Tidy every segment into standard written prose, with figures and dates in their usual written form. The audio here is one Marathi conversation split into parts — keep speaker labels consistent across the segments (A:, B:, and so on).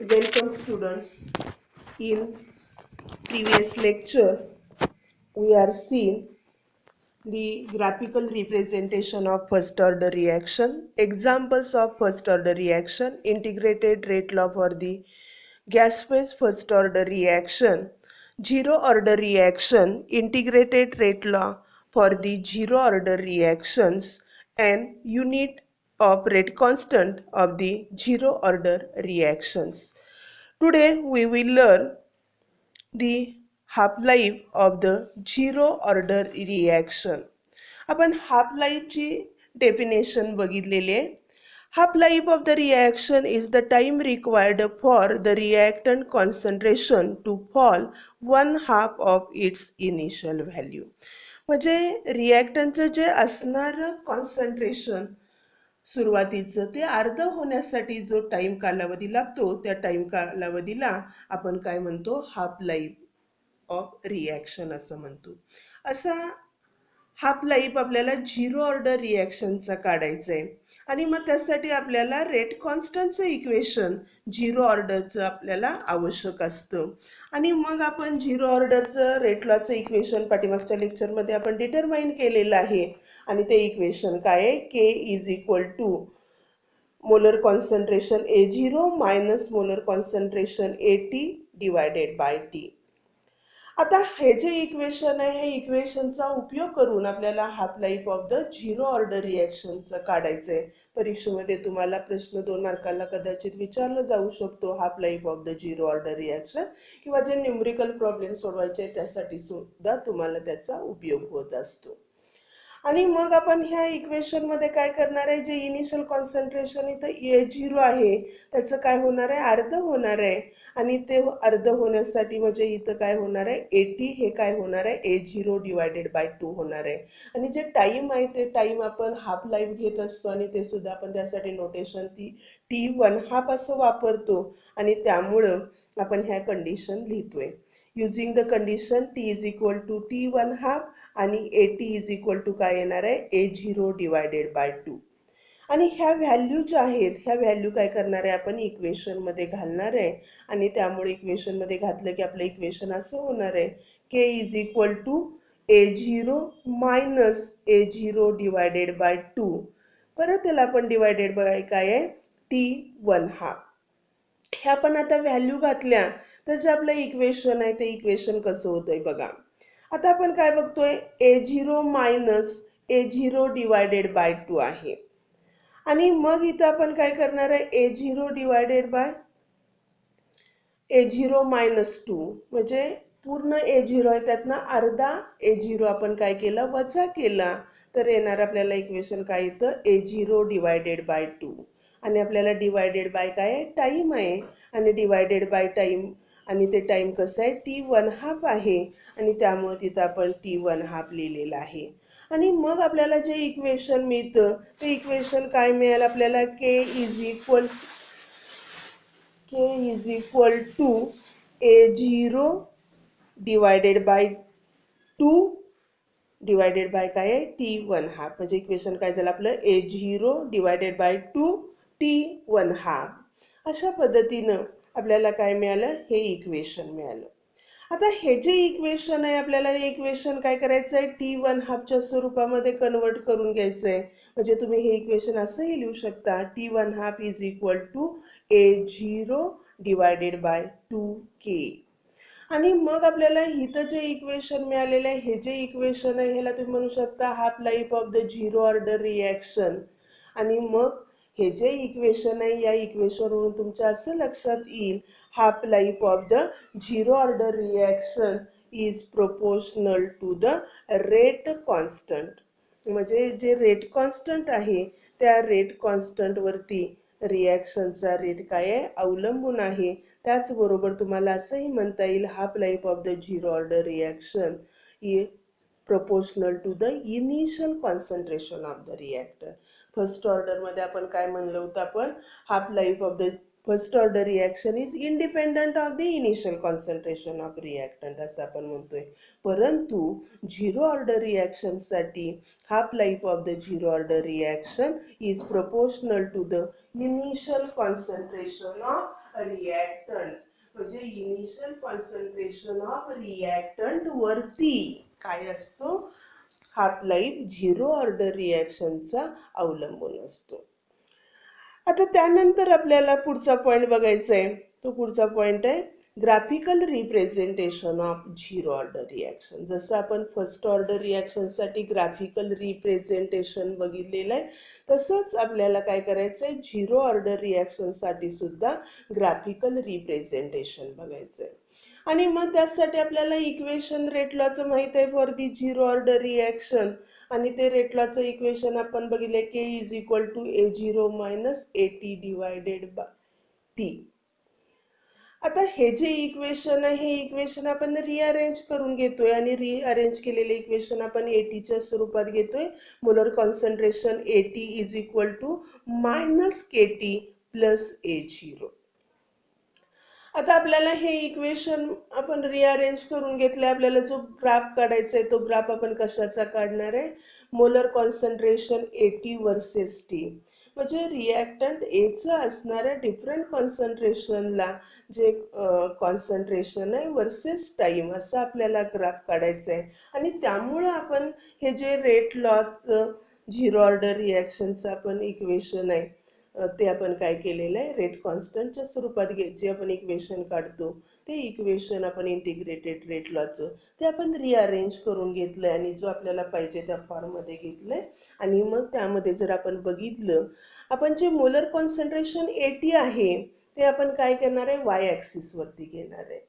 A: Welcome students. In previous lecture we are seeing the graphical representation of first order reaction, examples of first order reaction, integrated rate law for the gas phase first order reaction, zero order reaction, integrated rate law for the zero order reactions, and unit of rate constant of the zero order reactions. Today we will learn the half-life of the zero order reaction. आपण हाफ लाईफची डेफिनेशन बघितलेली आहे. Half life of the reaction is the time required for the reactant concentration to fall 1/2 of its initial value. म्हणजे रिॲक्टंटचं जे असणारं कॉन्सन्ट्रेशन सुरुवातीचं ते अर्ध होण्यासाठी जो टाइम कालावधी लागतो त्या टाइम कालावधीला आपण काय म्हणतो, हाफ लाईफ ऑफ रिॲक्शन असं म्हणतो. असा हाफ लाईफ आपल्याला झिरो ऑर्डर रिॲक्शनचा काढायचा आहे आणि मग त्यासाठी आपल्याला रेट कॉन्स्टंटचं इक्वेशन झिरो ऑर्डरचं आपल्याला आवश्यक असतं. आणि मग आपण झिरो ऑर्डरचं रेट लॉचं इक्वेशन पाठीमागच्या लेक्चरमध्ये आपण डिटरमाइन केलेलं आहे. आणि ते इक्वेशन काय आहे, के is equal to molar concentration A0 minus molar concentration AT divided by T. आता हे जे इक्वेशन आहे, हे इक्वेशनचा उपयोग करून आपल्याला half life of the zero order रिॲक्शनचं काढायचं आहे. परीक्षेमध्ये तुम्हाला प्रश्न 2 मार्काला कदाचित विचारलं जाऊ शकतो, half life of the zero order reaction, किंवा जे न्यूमरिकल प्रॉब्लेम सोडवायचे त्यासाठी सुद्धा तुम्हाला त्याचा उपयोग होत असतो. आणि मग आपण ह्या इक्वेशनमध्ये काय करणार आहे, जे इनिशियल कॉन्सन्ट्रेशन इथं A0 आहे त्याचं काय होणार आहे, अर्ध होणार आहे. आणि ते अर्ध होण्यासाठी म्हणजे इथं काय होणार आहे, AT हे काय होणार आहे, A0 डिवायडेड बाय 2 होणार आहे. आणि जे टाईम आहे ते टाईम आपण हाफ लाईफ घेत असतो आणि ते सुद्धा आपण त्यासाठी नोटेशन ती T1/2 असं वापरतो. आणि त्यामुळं आपण ह्या कंडिशन लिहितोय. Using the condition T is equal to T1/2 आणि AT इज इक्वल टू काय येणार आहे, A0 डिवायडेड बाय 2. आणि ह्या व्हॅल्यू ज्या आहेत ह्या व्हॅल्यू काय करणार आहे, आपण इक्वेशनमध्ये घालणार आहे. आणि त्यामुळे इक्वेशनमध्ये घातलं की आपलं इक्वेशन असं होणार आहे, के is equal to A0 minus A0 divided by 2. परत त्याला आपण डिवायडेड बाय काय आहे, T1/2. ह्या पण आता व्हॅल्यू घातल्या तर जे आपलं इक्वेशन आहे ते इक्वेशन कसं होतंय बघा. आता आपण काय बघतोय, A0 minus A0 divided by 2 आहे. आणि मग इथं आपण काय करणार आहे, A0 divided bye A0 minus 2 म्हणजे पूर्ण A0 आहे त्यातनं अर्धा A0 आपण काय केलं, वजा केला. तर येणार आपल्याला इक्वेशन काय येतं, A0 डिवायडेड बाय 2. आणि आपल्याला डिवायडेड बाय काय आहे, टाईम आहे. आणि डिवायडेड बाय टाईम आणि ते टाईम कसं आहे, T1/2 आहे. आणि त्यामुळे तिथं आपण T1/2 लिहिलेलं आहे. आणि मग आपल्याला जे इक्वेशन मिळतं ते इक्वेशन काय मिळालं आपल्याला, K is equal to A0 divided by 2 divided by काय आहे, T1/2. म्हणजे इक्वेशन काय झालं आपलं, A0 डिवायडेड बाय 2 T1/2. अशा पद्धतीनं आपल्याला काय मिळालं, हे इक्वेशन मिळालं. आता हे जे इक्वेशन आहे आपल्याला हे इक्वेशन काय करायचं आहे, T1/2च्या स्वरूपामध्ये कन्वर्ट करून घ्यायचं आहे. म्हणजे तुम्ही हे इक्वेशन असंही लिहू शकता, T1/2 is equal to A0 divided by 2K. आणि मग आपल्याला इथं जे इक्वेशन मिळालेलं आहे, हे जे इक्वेशन आहे ह्याला तुम्ही म्हणू शकता half life of the zero order reaction. आणि मग हे जे इक्वेशन आहे या इक्वेशनवरून तुमच्या असं लक्षात येईल, half life of the zero order reaction is proportional to the rate constant. म्हणजे जे रेट कॉन्स्टंट आहे त्या रेट कॉन्स्टंटवरती रिॲक्शनचा रेट काय आहे, अवलंबून आहे. त्याचबरोबर तुम्हाला असंही म्हणता येईल, half life of the zero order reaction is proportional to the initial concentration of the reactor. First ऑर्डरमध्ये आपण काय म्हणलं होतं, आपण half life of the first order reaction is independent of the initial concentration of reactant असं आपण म्हणतोय. परंतु झिरो ऑर्डर रिॲक्शनसाठी half life of the zero order reaction is proportional to the initial concentration of reactant म्हणजे इनिशियल कॉन्सन्ट्रेशन ऑफ रिएक्टंट वरती काय असतो, हाफ लाईफ झिरो ऑर्डर रिएक्शनचा अवलंबून असतो. आता त्यानंतर आपल्याला पुढचा पॉइंट बघायचा आहे. तो पुढचा पॉइंट आहे graphical representation of zero order reaction. जसं आपण फर्स्ट ऑर्डर रिॲक्शनसाठी ग्राफिकल रिप्रेझेंटेशन बघितलेलं आहे, तसंच आपल्याला काय करायचं आहे, झिरो ऑर्डर रिॲक्शनसाठी सुद्धा ग्राफिकल रिप्रेझेंटेशन बघायचं आहे. आणि मग त्यासाठी आपल्याला इक्वेशन रेट लॉचं माहित आहे for the zero order reaction. आणि ते रेट लॉचं इक्वेशन आपण बघितले K is equal to A0 minus AT divided by T. आता हे जे इक्वेशन आहे हे इक्वेशन आपण रिअरेंज करून घेतोय आणि रिअरेंज केलेले इक्वेशन आपण एटीच्या स्वरूपात घेतोय. Molar concentration AT is equal to minus KT plus A0. आता आपल्याला हे इक्वेशन आपण रिअरेंज करून घेतले. आपल्याला जो ग्राफ काढायचा आहे तो ग्राफ आपण कशाचा काढणार आहे, molar concentration AT versus T. म्हणजे रिॲक्टंट एचं असणाऱ्या डिफरंट कॉन्सन्ट्रेशनला जे कॉन्सन्ट्रेशन आहे वर्सेस टाईम असं आपल्याला ग्राफ काढायचं आहे. आणि त्यामुळं आपण हे जे रेट लॉचं झिरो ऑर्डर रिॲक्शनचं आपण इक्वेशन आहे ते आपण काय केलेलं आहे, रेट कॉन्स्टंटच्या स्वरूपात जे आपण इक्वेशन काढतो ते इक्वेशन आपण इंटिग्रेटेड रेट लॉचं ते आपण रिअरेंज करून घेतलं आहे आणि जो आपल्याला पाहिजे त्या फॉर्ममध्ये घेतलं आहे. आणि मग त्यामध्ये जर आपण बघितलं, आपण जे मोलर कॉन्सन्ट्रेशन AT आहे ते आपण काय करणार आहे, वाय ॲक्सिसवरती घेणार आहे.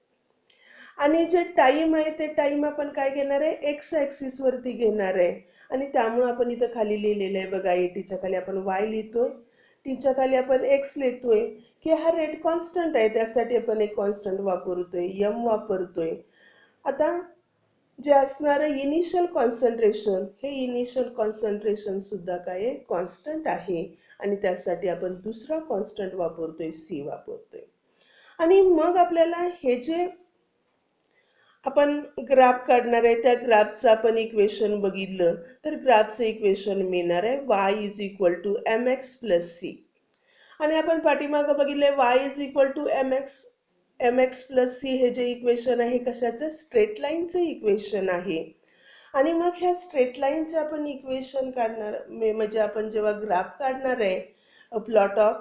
A: आणि जे टाईम आहे ते टाईम आपण काय घेणार आहे, एक्स ॲक्सिसवरती घेणार आहे. आणि त्यामुळं आपण इथं खाली लिहिलेलं आहे बघा, ATच्या खाली आपण वाय लिहितोय, टीच्या खाली आपण एक्स लिहितोय की हा रेट कॉन्स्टंट आहे, त्यासाठी आपण एक कॉन्स्टंट वापरतोय, एम वापरतोय. आता जे असणारं इनिशियल कॉन्सन्ट्रेशन, हे इनिशियल कॉन्सन्ट्रेशन सुद्धा काय आहे, कॉन्स्टंट आहे. आणि त्यासाठी आपण दुसरा कॉन्स्टंट वापरतोय, सी वापरतोय. आणि मग आपल्याला हे जे आपण ग्राफ काढणार आहे त्या ग्राफचं आपण इक्वेशन बघितलं तर ग्राफचं इक्वेशन मिळणार आहे y is equal to MX plus c. आणि आपण पाठीमागं बघितलंय y is equal to MX plus c. हे जे इक्वेशन आहे कशाचं, स्ट्रेट लाईनचं इक्वेशन आहे. आणि मग ह्या स्ट्रेट लाईनचे आपण इक्वेशन काढणार म्हणजे आपण जेव्हा ग्राफ काढणार आहे plot of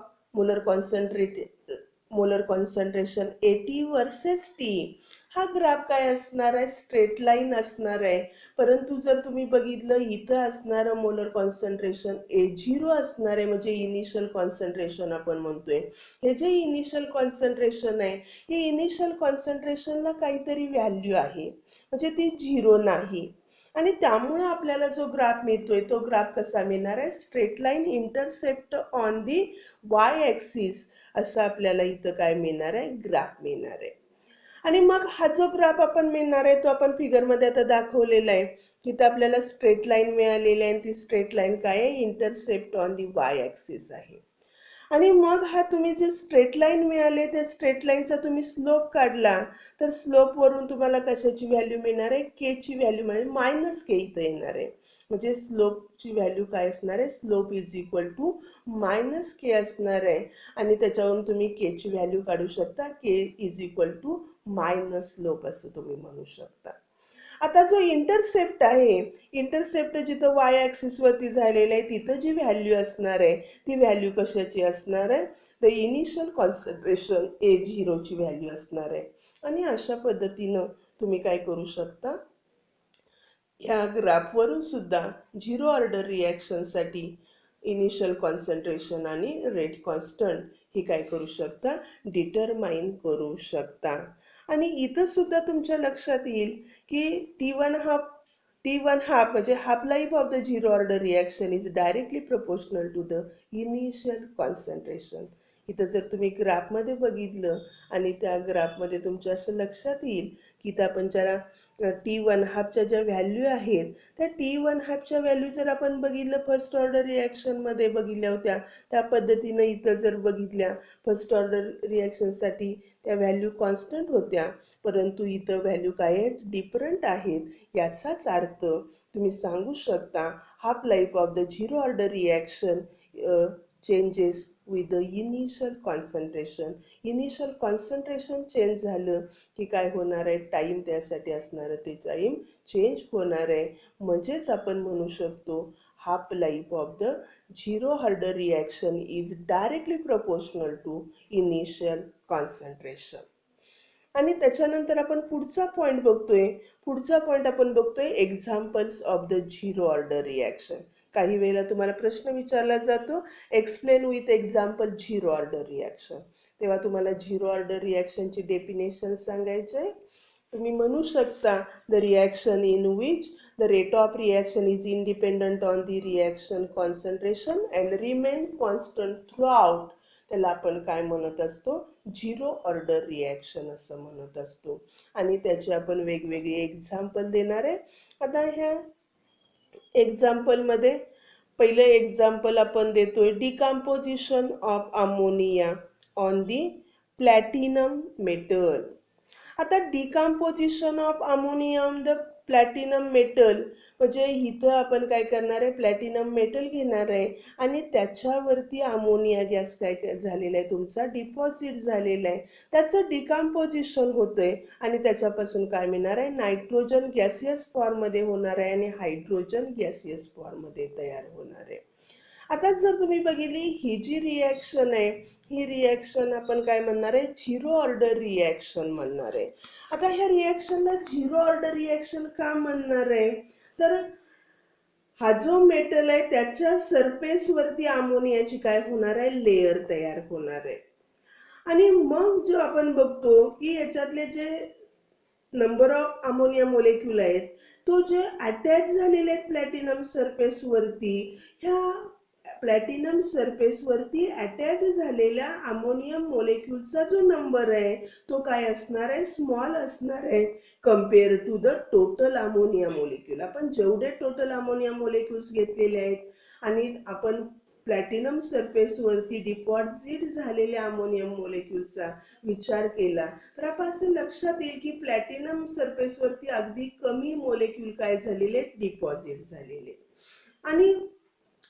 A: molar concentration AT versus T, हा ग्राफ काय असणार आहे, स्ट्रेट लाईन असणार आहे. परंतु जर तुम्ही बघितलं इथं असणारं मोलर कॉन्सन्ट्रेशन A0 असणार आहे, म्हणजे इनिशियल कॉन्सन्ट्रेशन आपण म्हणतोय. हे जे इनिशियल कॉन्सन्ट्रेशन आहे हे इनिशियल कॉन्सन्ट्रेशनला काहीतरी व्हॅल्यू आहे, म्हणजे ती झिरो नाही. आणि त्यामुळे आपल्याला जो ग्राफ मिळतोय तो ग्राफ कसा मिळणार आहे, straight line intercept on the Y axis असं आपल्याला इथं काय मिळणार आहे, ग्राफ मिळणार आहे. आणि मग हा जो ग्राफ आपण मिळणार आहे तो आपण फिगरमध्ये आता दाखवलेला आहे. तिथं आपल्याला स्ट्रेट लाईन मिळालेली आहे आणि ती स्ट्रेट लाईन काय आहे, intercept on the Y axis आहे. आणि मग हा तुम्ही जे स्ट्रेट लाईन मिळाले त्या स्ट्रेट लाईनचा तुम्ही स्लोप काढला तर स्लोपवरून तुम्हाला कशाची व्हॅल्यू मिळणार आहे, केची व्हॅल्यू मिळेल, मायनस के इथं येणार आहे. म्हणजे स्लोपची व्हॅल्यू काय असणार आहे, slope is equal to minus K असणार आहे. आणि त्याच्यावरून तुम्ही केची व्हॅल्यू काढू शकता, K is equal to minus slope असं तुम्ही म्हणू शकता. आता जो इंटरसेप्ट आहे, इंटरसेप्ट जिथं वाय ॲक्सिसवरती झालेलं आहे तिथं जी व्हॅल्यू असणार आहे ती व्हॅल्यू कशाची असणार आहे, द इनिशियल कॉन्सन्ट्रेशन A0ची व्हॅल्यू असणार आहे. आणि अशा पद्धतीनं तुम्ही काय करू शकता, ह्या ग्राफवरून सुद्धा झिरो ऑर्डर रिॲक्शनसाठी इनिशियल कॉन्सन्ट्रेशन आणि रेट कॉन्स्टंट हे काय करू शकता, डिटरमाइन करू शकता. आणि इथं सुद्धा तुमच्या लक्षात येईल की T1 हाफ म्हणजे half life of the zero order reaction is directly proportional to the initial concentration. इथं जर तुम्ही ग्राफमध्ये बघितलं आणि त्या ग्राफमध्ये तुमच्या असं लक्षात येईल की त्या आपण ज्या T1 हाफच्या ज्या व्हॅल्यू आहेत त्या T1 हाफच्या व्हॅल्यू जर आपण बघितलं फर्स्ट ऑर्डर रिॲक्शनमध्ये बघितल्या होत्या त्या पद्धतीनं इथं जर बघितल्या फर्स्ट ऑर्डर रिॲक्शनसाठी त्या व्हॅल्यू कॉन्स्टंट होत्या, परंतु इथं व्हॅल्यू काय आहेत, डिफरंट आहेत. याचाच अर्थ तुम्ही सांगू शकता half life of the zero order reaction changes with the initial concentration. Initial concentration change झालं की काय होणार आहे, टाईम त्यासाठी असणार ते टाईम चेंज होणार आहे. म्हणजेच आपण म्हणू शकतो half life of the zero order reaction is directly proportional to initial concentration. आणि त्याच्यानंतर आपण पुढचा पॉईंट बघतोय. पुढचा पॉईंट आपण बघतोय examples of the zero order reaction. काही वेळेला तुम्हाला प्रश्न विचारला जातो explain with example zero order reaction. तेव्हा तुम्हाला झिरो ऑर्डर रिॲक्शनची डेफिनेशन सांगायची आहे. तुम्ही म्हणू शकता the reaction in which the rate of reaction is independent on the reaction concentration and remain constant through out. त्याला आपण काय म्हणत असतो, झिरो ऑर्डर रिॲक्शन असं म्हणत असतो. आणि त्याचे आपण वेगवेगळे एक्झाम्पल देणार आहे. आता ह्या एक्झाम्पलमध्ये पहिलं एक्झाम्पल आपण देतोय decomposition of ammonia on the platinum metal. आता decomposition of ammonia on the platinum metal म्हणजे इथं आपण काय करणार आहे, प्लॅटिनम मेटल घेणार आहे आणि त्याच्यावरती अमोनिया गॅस काय झालेला आहे तुमचा डिपॉझिट झालेला आहे. त्याचं डिकम्पोजिशन होतंय आणि त्याच्यापासून काय मिळणार आहे, नायट्रोजन गॅसियस फॉर्ममध्ये होणार आहे आणि हायड्रोजन गॅसियस फॉर्ममध्ये तयार होणार आहे. आता जर तुम्ही बघितली ही जी रिॲक्शन आहे, ही रिॲक्शन आपण काय म्हणणार आहे, झिरो ऑर्डर रिॲक्शन म्हणणार आहे. आता ह्या रिॲक्शनला झिरो ऑर्डर रिॲक्शन का म्हणणार आहे, तर हा जो मेटल आहे त्याच्या सरफेसवरती अमोनियाची काय होणार आहे, लेयर तयार होणार आहे. आणि मग जो आपण बघतो की याच्यातले जे नंबर ऑफ अमोनिया मोलेक्यूल आहेत तो जे अटॅच झालेले आहेत प्लॅटिनम सरफेसवरती, ह्या प्लॅटिनम सरफेसवरती अटॅच झालेल्या अमोनियम मोलेक्यूलचा जो नंबर आहे तो काय असणार आहे, स्मॉल असणार आहे compare to the total ammonia molecule. आपण जेवढे टोटल अमोनिया मोलेक्यूल्स घेतलेले आहेत आणि आपण प्लॅटिनम सरफेसवरती डिपॉझिट झालेल्या अमोनियम मोलेक्यूलचा विचार केला तर आपण लक्षात येईल की प्लॅटिनम सरफेसवरती अगदी कमी मोलेक्यूल काय झालेले, डिपॉझिट झालेले. आणि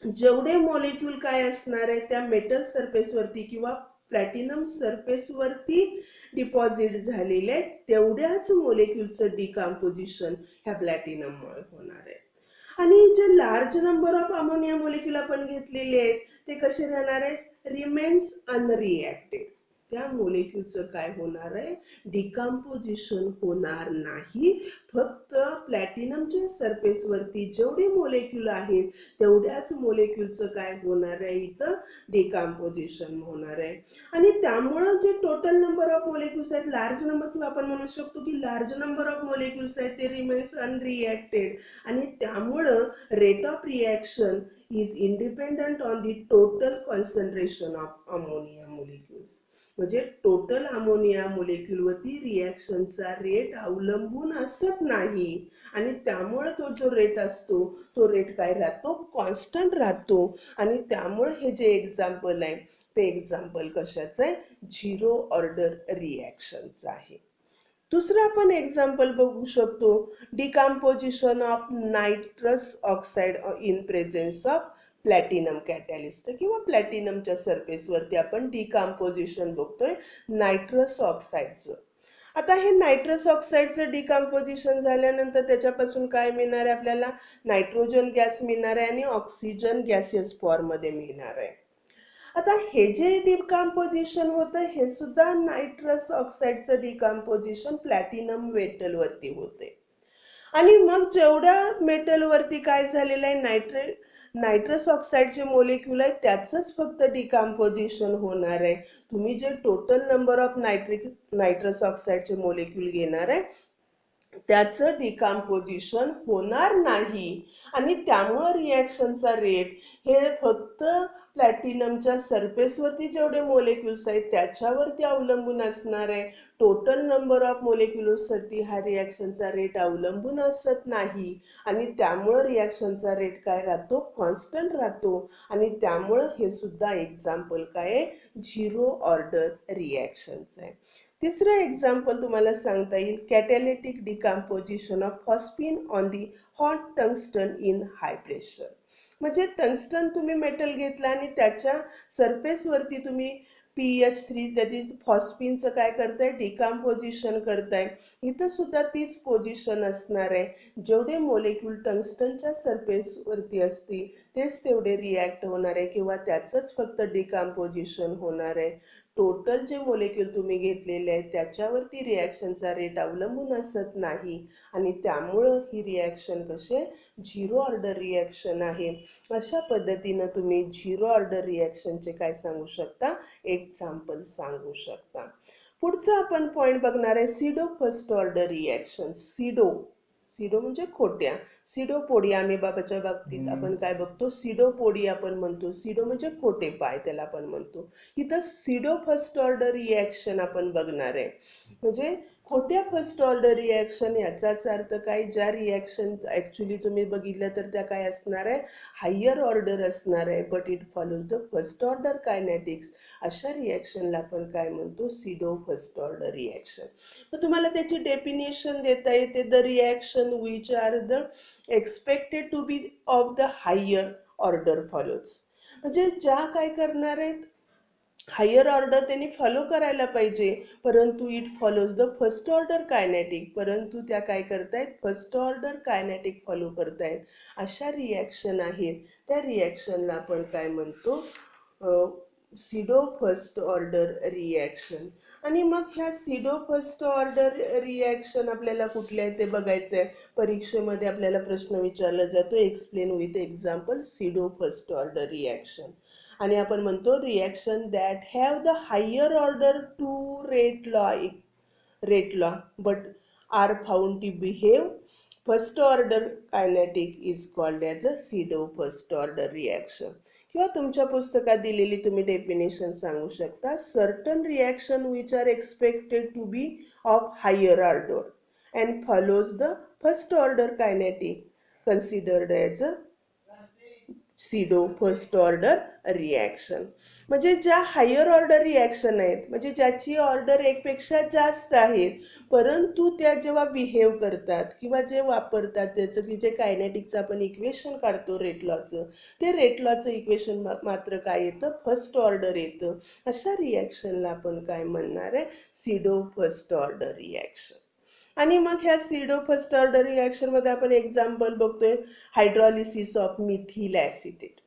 A: जेवढे मोलेक्यूल काय असणार आहे त्या मेटल सरफेसवरती किंवा प्लॅटिनम सरफेसवरती डिपॉझिट झालेले आहेत तेवढ्याच मोलेक्यूलचं डिकम्पोजिशन ह्या प्लॅटिनममुळे होणार आहे. आणि जे large number of ammonia molecule आपण घेतलेले आहेत ते कसे राहणार आहे, रिमेन्स अनरिॲक्टेड. त्या मोलेक्यूलचं काय होणार आहे, डिकम्पोजिशन होणार नाही. फक्त प्लॅटिनमच्या सरफेसवरती जेवढे मोलेक्यूल आहेत तेवढ्याच मोलेक्यूलचं काय होणार आहे, इथं डिकम्पोजिशन होणार आहे. आणि त्यामुळं जे टोटल नंबर ऑफ मोलेक्यूल्स आहेत, लार्ज नंबर किंवा आपण म्हणू शकतो की लार्ज नंबर ऑफ मोलेक्यूल्स आहेत ते रिमेन्स अनरिॲक्टेड. आणि त्यामुळं rate of reaction is independent on the total concentration of ammonia molecules. म्हणजे टोटल अमोनिया मोलिक्यूलवरती रिॲक्शनचा रेट अवलंबून असत नाही आणि त्यामुळे तो जो रेट असतो तो रेट काय राहतो, कॉन्स्टंट राहतो. आणि त्यामुळे हे जे एक्झाम्पल आहे ते एक्झाम्पल कशाचं आहे, झिरो ऑर्डर रिॲक्शनचं आहे. दुसरं आपण एक्झाम्पल बघू शकतो decomposition of nitrous oxide in presence of platinum catalyst किंवा प्लॅटिनमच्या सरफेसवरती आपण डिकम्पोजिशन बघतोय नायट्रस ऑक्साईडचं. आता हे नायट्रस ऑक्साईडचं डिकम्पोजिशन झाल्यानंतर त्याच्यापासून काय मिळणार आहे आपल्याला, नायट्रोजन गॅस मिळणार आहे आणि ऑक्सिजन गॅसियस फॉर्ममध्ये मिळणार आहे. आता हे जे डिकम्पोजिशन होतं हे सुद्धा नायट्रस ऑक्साईडचं डिकम्पोजिशन प्लॅटिनम मेटलवरती होते. आणि मग जेवढ्या मेटलवरती काय झालेलं आहे, नायट्रस ऑक्साईडचे मोलेक्यूल आहे त्याचंच फक्त डिकम्पोजिशन होणार आहे. तुम्ही जे टोटल नंबर ऑफ नायट्रस ऑक्साईडचे मोलेक्यूल घेणार आहे त्याचं डिकम्पोजिशन होणार नाही. आणि त्यामुळे रिॲक्शनचा रेट हे फक्त प्लॅटिनमच्या सरफेसवरती जेवढे मोलेक्युल्स आहेत त्याच्यावरती अवलंबून असणार आहे. टोटल नंबर ऑफ मोलेक्युल्सवरती हा रिॲक्शनचा रेट अवलंबून असत नाही. आणि त्यामुळं रिॲक्शनचा रेट काय राहतो, कॉन्स्टंट राहतो. आणि त्यामुळं हे सुद्धा एक्झाम्पल काय आहे, झिरो ऑर्डर रिॲक्शनचं आहे. तिसरं एक्झाम्पल तुम्हाला सांगता येईल catalytic decomposition of phosphine on the hot tungsten in high pressure. म्हणजे टंगस्टन तुम्ही मेटल घेतलं आणि त्याच्या सरफेसवरती तुम्ही PH3 दॅट इज फॉस्फिनचं काय करताय, डिकम्पोजिशन करताय. इथं सुद्धा तीच पोझिशन असणार आहे. जेवढे मोलेक्यूल टंगस्टनच्या सरफेसवरती असतील तेच तेवढे रिॲक्ट होणार आहे किंवा त्याचंच फक्त डिकम्पोजिशन होणार आहे. टोटल जे मोलेक्यूल तुम्ही घेतलेले आहेत त्याच्यावरती रिॲक्शनचा रेट अवलंबून असत नाही आणि त्यामुळं ही रिॲक्शन कसे झिरो ऑर्डर रिॲक्शन आहे. अशा पद्धतीनं तुम्ही झिरो ऑर्डर रिॲक्शनचे काय सांगू शकता, एक्झाम्पल सांगू शकता. पुढचा आपण पॉइंट बघणार आहे सिडो फर्स्ट ऑर्डर रिॲक्शन. सिडो म्हणजे खोट्या. सिडोपोडिया बाबाच्या बाबतीत आपण काय बघतो, सिडोपोडी आपण म्हणतो. सिडो म्हणजे खोटे पाय त्याला आपण म्हणतो. इथं सिडो फर्स्ट ऑर्डर रिॲक्शन आपण बघणार आहे. म्हणजे खोट्या फर्स्ट ऑर्डर रिॲक्शन याचाच अर्थ काय, ज्या रिॲक्शन ॲक्च्युली तुम्ही बघितलं तर त्या काय असणार आहे, हायर ऑर्डर असणार आहे, but it follows the first order kinetics. अशा रिॲक्शनला आपण काय म्हणतो, सिडो फर्स्ट ऑर्डर रिॲक्शन. तर तुम्हाला त्याची डेफिनेशन देता येते, the reaction which are the expected to be of the higher order follows. म्हणजे ज्या काय करणार आहेत हायर ऑर्डर त्यांनी फॉलो करायला पाहिजे, परंतु it follows the first order kinetic, परंतु त्या काय करतायत, फर्स्ट ऑर्डर कायनेटिक फॉलो करतायत. अशा रिॲक्शन आहेत. त्या रिॲक्शनला आपण काय म्हणतो, सिडो फर्स्ट ऑर्डर रिॲक्शन. आणि मग ह्या सिडो फर्स्ट ऑर्डर रिॲक्शन आपल्याला कुठले आहे ते बघायचं आहे. परीक्षेमध्ये आपल्याला प्रश्न विचारला जातो, explain with example pseudo first order reaction. आणि आपण म्हणतो reaction that have the higher order to rate law but are found to behave first order kinetic is called as a pseudo first order reaction. किंवा तुमच्या पुस्तकात दिलेली तुम्ही डेफिनेशन सांगू शकता, certain reaction which are expected to be of higher order and follows the first order kinetic considered as a pseudo first order reaction. म्हणजे ज्या हायर ऑर्डर रिॲक्शन आहेत, म्हणजे ज्याची ऑर्डर एकपेक्षा जास्त आहेत, परंतु त्या जेव्हा बिहेव करतात किंवा जे वापरतात त्याचं की जे कायनेटिकचं आपण इक्वेशन काढतो रेट लॉचं, ते रेट लॉचं इक्वेशन मात्र काय येतं, फर्स्ट ऑर्डर येतं. अशा रिॲक्शनला आपण काय म्हणणार आहे, सिडो फर्स्ट ऑर्डर रिॲक्शन. आणि मग ह्या सिडो फर्स्ट ऑर्डर रिॲक्शनमध्ये आपण एक्झाम्पल बघतोय, हायड्रॉलिसिस ऑफ मिथिल ॲसिटेट.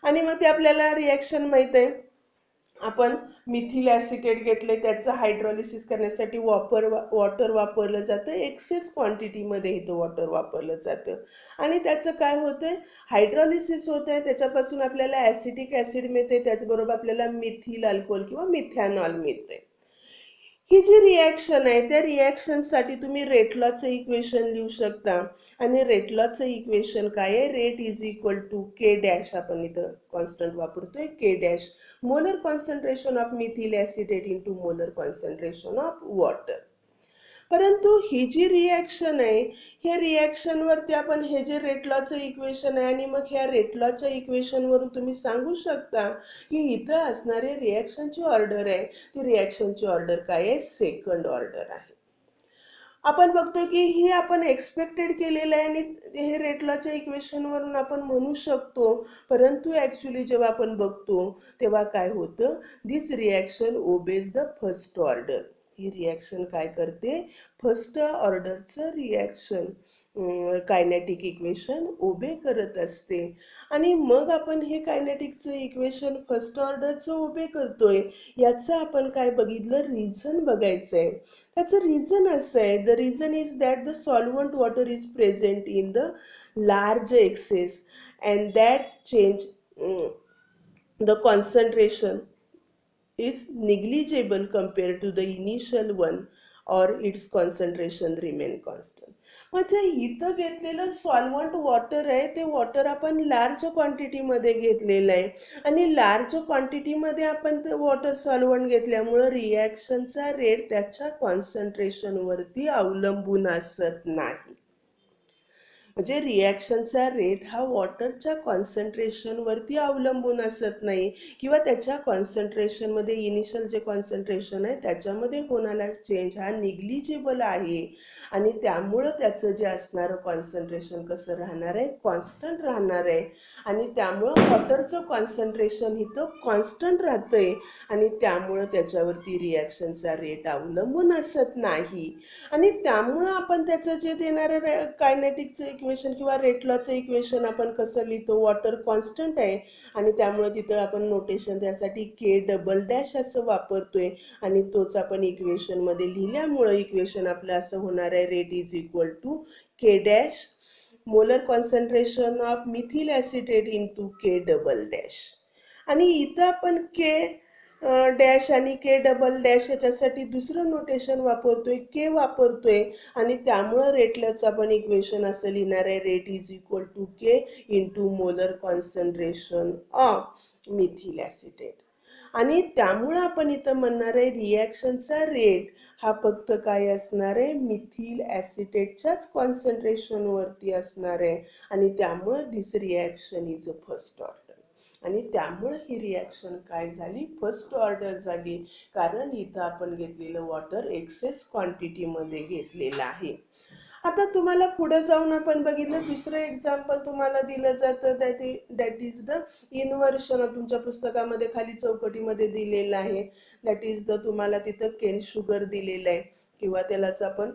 A: आणि मग ते आपल्याला रिॲक्शन माहीत आहे, आपण मिथिल ॲसिटेट घेतले, त्याचं हायड्रॉलिसिस करण्यासाठी वॉटर वापरलं जातं, एक्सेस क्वांटिटीमध्ये इथं वॉटर वापरलं जातं. आणि त्याचं काय होतंय, हायड्रॉलिसिस होत आहे, त्याच्यापासून आपल्याला ॲसिटिक ॲसिड मिळते, त्याचबरोबर आपल्याला मिथिल अल्कोहोल किंवा मिथॅनॉल मिळते. ही जी रिॲक्शन आहे त्या रिॲक्शनसाठी तुम्ही रेट लॉचं इक्वेशन लिहू शकता. आणि रेट लॉचं इक्वेशन काय आहे, rate is equal to K dash, आपण इथं कॉन्स्टंट वापरतोय K dash, molar concentration of methyl acetate into molar concentration of water. परंतु ही जी रिॲक्शन आहे, ह्या रिॲक्शनवरती आपण हे जे रेट लॉचं इक्वेशन आहे आणि मग ह्या रेट लॉच्या इक्वेशनवरून तुम्ही सांगू शकता की इथं असणारे रिॲक्शनची ऑर्डर आहे, ती रिॲक्शनची ऑर्डर काय आहे, सेकंड ऑर्डर आहे. आपण बघतो की ही आपण एक्सपेक्टेड केलेलं आहे आणि हे रेट लॉच्या इक्वेशनवरून आपण म्हणू शकतो, परंतु ॲक्च्युली जेव्हा आपण बघतो तेव्हा काय होतं, this reaction obeys the first order. ही रिॲक्शन काय करते, फर्स्ट ऑर्डरचं रिॲक्शन कायनेटिक इक्वेशन ओबे करत असते. आणि मग आपण हे कायनेटिकचं इक्वेशन फर्स्ट ऑर्डरचं ओबे करतोय, याचं आपण काय बघितलं, रिझन बघायचं आहे. त्याचं रिझन असं आहे, the reason is that the solvent water is present in the large access and that change the concentration is negligible compared to the initial one or its concentration remain constant. म्हणजे इथं घेतलेलं सॉल्वंट वॉटर आहे, ते वॉटर आपण लार्ज क्वांटिटीमध्ये घेतलेलं आहे आणि लार्ज क्वांटिटीमध्ये आपण ते वॉटर सॉल्वंट घेतल्यामुळं रिॲक्शनचा रेट त्याच्या कॉन्सन्ट्रेशनवरती अवलंबून असत नाही. म्हणजे रिॲक्शनचा रेट हा वॉटरच्या कॉन्सन्ट्रेशनवरती अवलंबून असत नाही किंवा त्याच्या कॉन्सन्ट्रेशनमध्ये इनिशियल जे कॉन्सन्ट्रेशन आहे त्याच्यामध्ये होणारा चेंज हा निग्लिजिबल आहे आणि त्यामुळं त्याचं जे असणारं कॉन्सन्ट्रेशन कसं राहणार आहे, कॉन्स्टंट राहणार आहे आणि त्यामुळं वॉटरचं कॉन्सन्ट्रेशन इथं कॉन्स्टंट राहतंय आणि त्यामुळं त्याच्यावरती रिॲक्शनचा रेट अवलंबून असत नाही आणि त्यामुळं आपण त्याचं जे देणारं कायनेटिकचं इक्वेशन किंवा रेट लॉचं इक्वेशन आपण कसं लिहितो, वॉटर कॉन्स्टंट आहे आणि त्यामुळं तिथं आपण नोटेशन त्यासाठी के डबल डॅश असं वापरतोय आणि तोच आपण इक्वेशनमध्ये लिहिल्यामुळं इक्वेशन आपलं असं होणार आहे, rate is equal to K dash molar concentration of methyl acetate into K double dash आणि इथं आपण के डॅश आणि के डबल डॅश याच्यासाठी दुसरं नोटेशन वापरतोय, के वापरतोय आणि त्यामुळं रेटलचं आपण इक्वेशन असं लिहिणार आहे, rate is equal to K into molar concentration of methyl acetate आणि त्यामुळं आपण इथं म्हणणार आहे रिॲक्शनचा रेट हा फक्त काय असणार आहे, मिथिल ॲसिटेटच्याच कॉन्सन्ट्रेशनवरती असणार आहे आणि त्यामुळं this reaction is a first order आणि त्यामुळं ही रिॲक्शन काय झाली, फर्स्ट ऑर्डर झाली कारण इथं आपण घेतलेलं वॉटर एक्सेस क्वांटिटीमध्ये घेतलेलं आहे. आता तुम्हाला पुढे जाऊन आपण बघितलं दुसरं एक्झाम्पल तुम्हाला दिलं जातं दॅट इज द इन्व्हर्शन. तुमच्या पुस्तकामध्ये खाली चौकटीमध्ये दिलेलं आहे, दॅट इज द तुम्हाला तिथं केन शुगर दिलेलं आहे किंवा त्यालाच आपण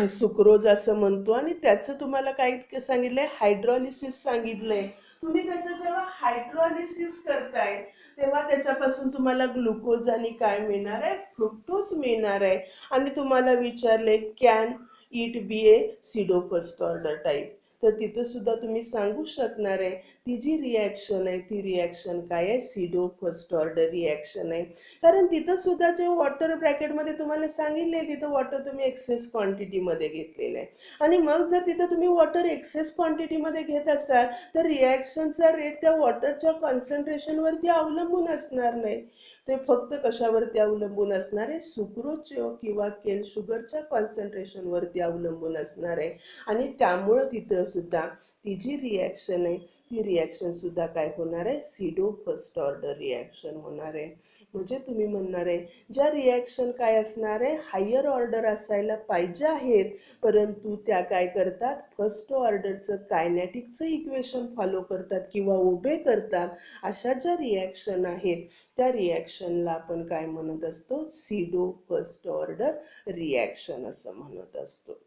A: सुक्रोज असं म्हणतो आणि त्याचं तुम्हाला काय सांगितलंय, हायड्रॉलिसिस सांगितलंय. तुम्ही त्याचं जेव्हा हायड्रॉलिसिस करताय तेव्हा त्याच्यापासून तुम्हाला ग्लुकोज आणि काय मिळणार आहे, फ्रुक्टोज मिळणार आहे आणि तुम्हाला विचारले can it be A सिडो first order type, तर तिथं सुद्धा तुम्ही सांगू शकणार आहे ती जी रिॲक्शन आहे ती रिॲक्शन काय आहे, सिडो फर्स्ट ऑर्डर रिॲक्शन आहे कारण तिथं सुद्धा जे वॉटर ब्रॅकेटमध्ये तुम्हाला सांगितले तिथं वॉटर तुम्ही एक्सेस क्वांटिटीमध्ये घेतलेलं आहे आणि मग जर तिथं तुम्ही वॉटर एक्सेस क्वांटिटीमध्ये घेत असाल तर रिॲक्शनचा रेट त्या वॉटरच्या कॉन्सन्ट्रेशनवरती अवलंबून असणार नाही, ते फक्त कशावरती अवलंबून असणार आहे, सुक्रोज किंवा केन शुगरच्या कॉन्सन्ट्रेशनवरती अवलंबून असणार आहे आणि त्यामुळं तिथं सुद्धा ती जी रिॲक्शन आहे ती रिॲक्शन सुद्धा काय होणार आहे, सिडो फर्स्ट ऑर्डर रिॲक्शन होणार आहे. म्हणजे तुम्ही म्हणणार आहे ज्या रिॲक्शन काय असणार आहे, हायर ऑर्डर असायला पाहिजे आहेत परंतु त्या काय करतात, फर्स्ट ऑर्डरचं कायनेटिकचं इक्वेशन फॉलो करतात किंवा उभे करतात, अशा ज्या रिॲक्शन आहेत त्या रिॲक्शनला आपण काय म्हणत असतो, सिडो फर्स्ट ऑर्डर रिॲक्शन असं म्हणत असतो.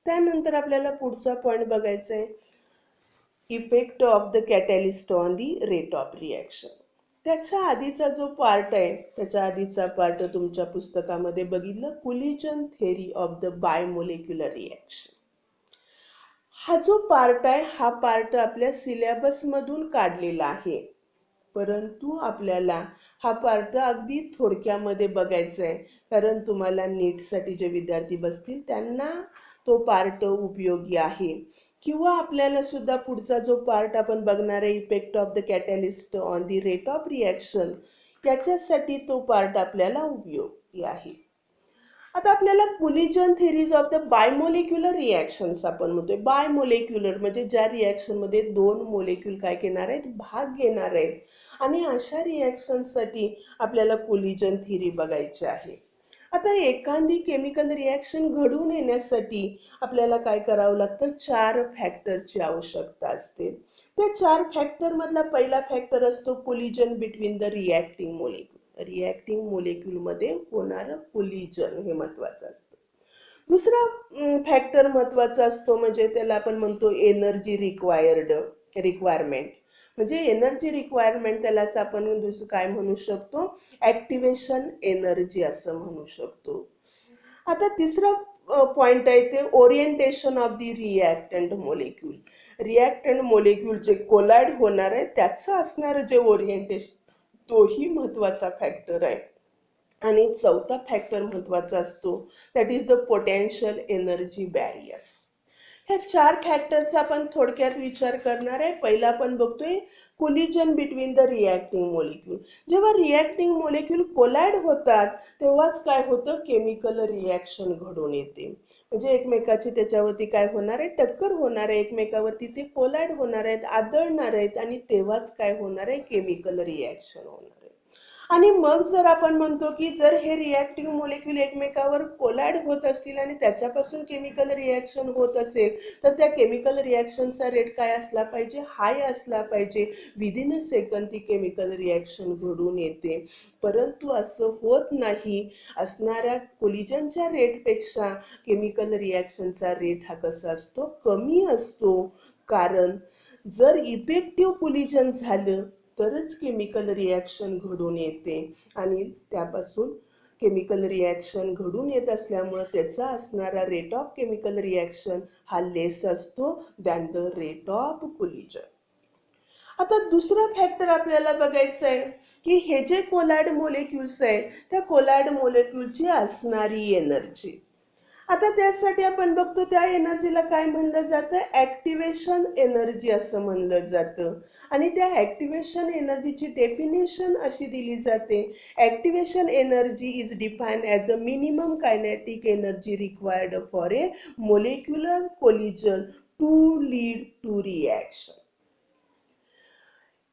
A: त्यानंतर आपल्याला पुढचा पॉईंट बघायचा आहे, effect of the catalyst on the rate of reaction. त्याच्या आधीचा जो पार्ट आहे त्याच्या आधीचा पार्ट तुमच्या पुस्तकामध्ये बघितलं, collision theory of the bimolecular reaction. हा जो पार्ट आहे हा पार्ट आपल्या सिलेबसमधून काढलेला आहे परंतु आपल्याला हा पार्ट अगदी थोडक्यामध्ये बघायचा आहे कारण तुम्हाला नीटसाठी जे विद्यार्थी बसतील त्यांना तो पार्ट उपयोगी आहे किंवा आपल्याला सुद्धा पुढचा जो पार्ट आपण बघणार आहे, effect of the catalyst on the rate of reaction, त्याच्यासाठी तो पार्ट आपल्याला उपयोगी आहे. आता आपल्याला collision theories of the bimolecular reactions आपण म्हणतोय, बायमोलेक्युलर म्हणजे ज्या रिॲक्शनमध्ये दोन मोलेक्युल काय घेणार आहेत, भाग घेणार आहेत आणि अशा रिॲक्शनसाठी आपल्याला कोलिजन थेरी बघायची आहे. आता एखादी केमिकल रिॲक्शन घडून येण्यासाठी आपल्याला काय करावं लागतं, 4 फॅक्टरची आवश्यकता असते. त्या 4 फॅक्टरमधला पहिला फॅक्टर असतो collision between the reacting molecule. Reacting मोलेक्युलमध्ये होणारं कोलिजन हे महत्त्वाचं असतं. दुसरा फॅक्टर महत्त्वाचा असतो म्हणजे त्याला आपण म्हणतो एनर्जी रिक्वायरमेंट, म्हणजे एनर्जी रिक्वायरमेंट त्यालाच आपण दुसरं काय म्हणू शकतो, ॲक्टिवेशन एनर्जी असं म्हणू शकतो. आता तिसरा पॉइंट आहे ते orientation of the reactant molecule. Reactant molecule जे कोलाइड होणार आहे त्याचं असणारं जे ओरिएंटेशन तोही महत्त्वाचा फॅक्टर आहे आणि चौथा फॅक्टर महत्त्वाचा असतो that is the potential energy barriers. ह्या 4 फॅक्टरचा आपण थोडक्यात विचार करणार आहे. पहिला आपण बघतोय collision between the reacting molecule. जेव्हा रिॲक्टिंग मोलिक्यूल कोलाइड होतात तेव्हाच काय होतं, केमिकल रिॲक्शन घडून येते. म्हणजे एकमेकाची त्याच्यावरती काय होणार आहे, टक्कर होणार आहे, एकमेकावरती ते कोलाइड होणार आहेत, आदळणार आहेत आणि तेव्हाच काय होणार आहे, केमिकल रिॲक्शन होणार आहे. आणि मग जर आपण म्हणतो की जर हे रिॲक्टिव्ह मोलेक्यूल एकमेकावर कोलाइड होत असतील आणि त्याच्यापासून केमिकल रिॲक्शन होत असेल तर त्या केमिकल रिॲक्शनचा रेट काय असला पाहिजे, हाय असला पाहिजे. विदिन अ सेकंद ती केमिकल रिॲक्शन घडून येते. परंतु असं होत नाही. असणाऱ्या कोलिजनच्या रेटपेक्षा केमिकल रिॲक्शनचा रेट हा कसा असतो, कमी असतो. कारण जर इफेक्टिव्ह कोलिजन झालं तरच केमिकल रिॲक्शन घडून येते आणि त्यापासून केमिकल रिॲक्शन घडून येत असल्यामुळे त्याचा असणारा रेट ऑफ केमिकल रिॲक्शन हा लेस असतो than the rate of collision. आता दुसरा फॅक्टर आपल्याला बघायचं आहे की हे जे कोलाइड मोलेक्युल्स आहेत त्या कोलाइड मोलेक्युलची असणारी एनर्जी. आता त्यासाठी आपण बघतो त्या एनर्जीला काय म्हणलं जातं, ॲक्टिवेशन एनर्जी असं म्हणलं जातं. आणि त्या ॲक्टिवेशन एनर्जीची डेफिनेशन अशी दिली जाते, activation energy is defined as a minimum kinetic energy required for a molecular collision to lead to reaction.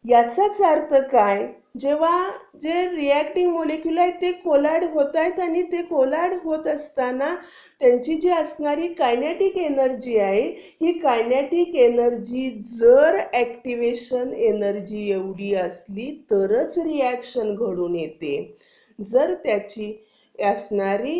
A: याचाच अर्थ काय, जेव्हा जे रिॲक्टिंग मोलेक्युल आहेत ते कोलाइड होत आहेत आणि ते कोलाइड होत असताना त्यांची जी असणारी कायनेटिक एनर्जी आहे ही कायनेटिक एनर्जी जर ॲक्टिवेशन एनर्जी एवढी असली तरच रिॲक्शन घडून येते. जर त्याची असणारी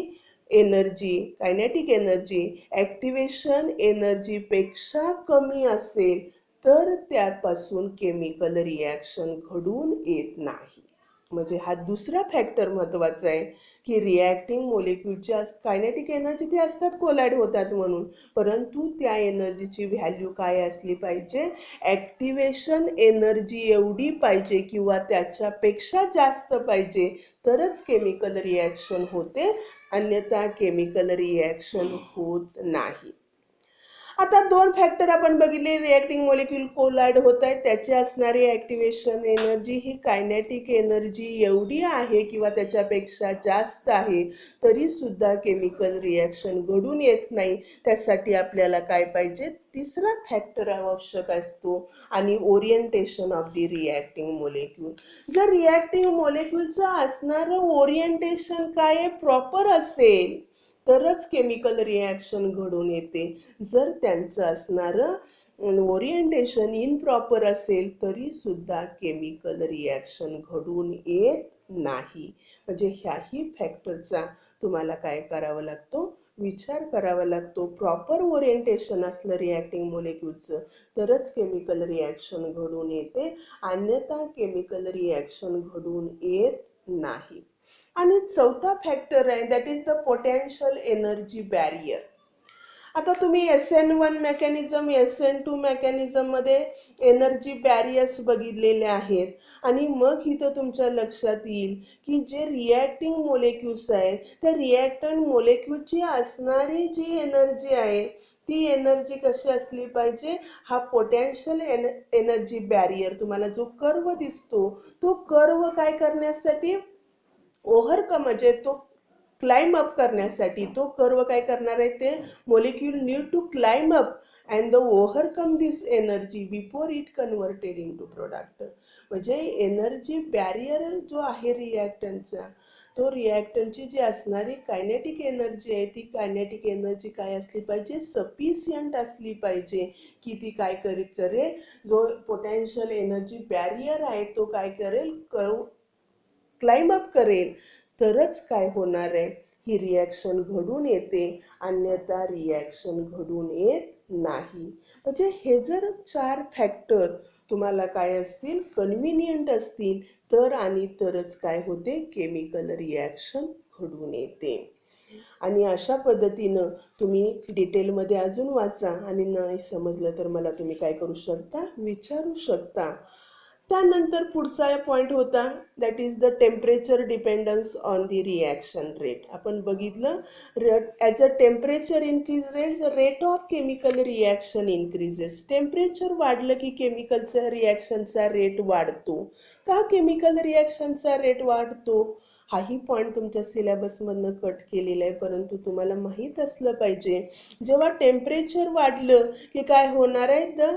A: एनर्जी कायनेटिक एनर्जी ॲक्टिवेशन एनर्जीपेक्षा कमी असेल तर त्यापासून केमिकल रिॲक्शन घडून येत नाही. म्हणजे हा दुसरा फॅक्टर महत्त्वाचा आहे की रिॲक्टिंग मोलेक्युलच्या कायनेटिक एनर्जी ते असतात कोलाइड होतात म्हणून, परंतु त्या एनर्जीची व्हॅल्यू काय असली पाहिजे, ॲक्टिवेशन एनर्जी एवढी पाहिजे किंवा त्याच्यापेक्षा जास्त पाहिजे तरच केमिकल रिॲक्शन होते, अन्यथा केमिकल रिॲक्शन होत नाही. आता दोन फॅक्टर आपण बघितले, रिॲक्टिंग मोलेक्युल कोलाइड होत आहेत त्याची असणारी ॲक्टिवेशन एनर्जी ही कायनेटिक एनर्जी एवढी आहे किंवा त्याच्यापेक्षा जास्त आहे तरी सुद्धा केमिकल रिॲक्शन घडून येत नाही. त्यासाठी आपल्याला काय पाहिजे, तिसरा फॅक्टर आवश्यक असतो आणि orientation of the reacting molecule. जर रिॲक्टिंग मोलेक्युलचं असणारं ओरिएंटेशन काय प्रॉपर असेल तरच केमिकल रिॲक्शन घडून येते. जर त्यांचं असणारं ओरिएंटेशन इनप्रॉपर असेल तरी सुद्धा केमिकल रिॲक्शन घडून येत नाही. म्हणजे ह्याही फॅक्टरचा तुम्हाला काय करावं लागतो, विचार करावा लागतो. प्रॉपर ओरिएंटेशन असलं रिॲक्टिंग मोलेक्युलचं तरच केमिकल रिॲक्शन घडून येते, अन्यथा केमिकल रिॲक्शन घडून येत नाही. आणि चौथा फॅक्टर आहे that is the potential energy barrier. आता तुम्ही SN1 mechanism SN2 मेकॅनिझममध्ये energy barriers बघितलेले आहेत आणि मग इथं तुमच्या लक्षात येईल की जे रिॲक्टिंग मोलेक्युल्स आहेत त्या रिॲक्टंट मोलेक्युलची असणारी जी एनर्जी आहे ती एनर्जी कशी असली पाहिजे, हा पोटेन्शियल एनर्जी बॅरियर तुम्हाला जो कर्व दिसतो तो कर्व काय करण्यासाठी, ओव्हरकम म्हणजे तो क्लाइम अप करण्यासाठी तो कर्व काय करणार आहे, ते molecule need to climb up and the overcome this energy before it converted in to product. म्हणजे एनर्जी बॅरियर जो आहे रिॲक्टंटचा, तो रिॲक्टंटची जी असणारी कायनेटिक एनर्जी आहे ती कायनेटिक एनर्जी काय असली पाहिजे, सफिशियंट असली पाहिजे की ती काय करेल, जो पोटेन्शियल एनर्जी बॅरियर आहे तो काय करेल, क्लाइम अप करेल तरच काय होणार आहे, ही रिॲक्शन घडून येते, अन्यथा रिॲक्शन घडून येत नाही. म्हणजे हे जर चार फॅक्टर तुम्हाला काय असतील, कन्व्हिनियंट असतील तर आणि तरच काय होते, केमिकल रिॲक्शन घडून येते. आणि अशा पद्धतीनं तुम्ही डिटेलमध्ये अजून वाचा आणि नाही समजलं तर मला तुम्ही काय करू शकता, विचारू शकता. त्यानंतर पुढचा पॉईंट होता that is the temperature dependence on the reaction rate. आपण बघितलं as a temperature increases rate of chemical reaction increases. Temperature वाढलं की केमिकलचा रिॲक्शनचा रेट वाढतो. का केमिकल रिॲक्शनचा रेट वाढतो हाही पॉईंट तुमच्या सिलेबसमधनं कट केलेला आहे, परंतु तुम्हाला माहीत असलं पाहिजे जेव्हा टेम्परेचर वाढलं की काय होणार आहे, the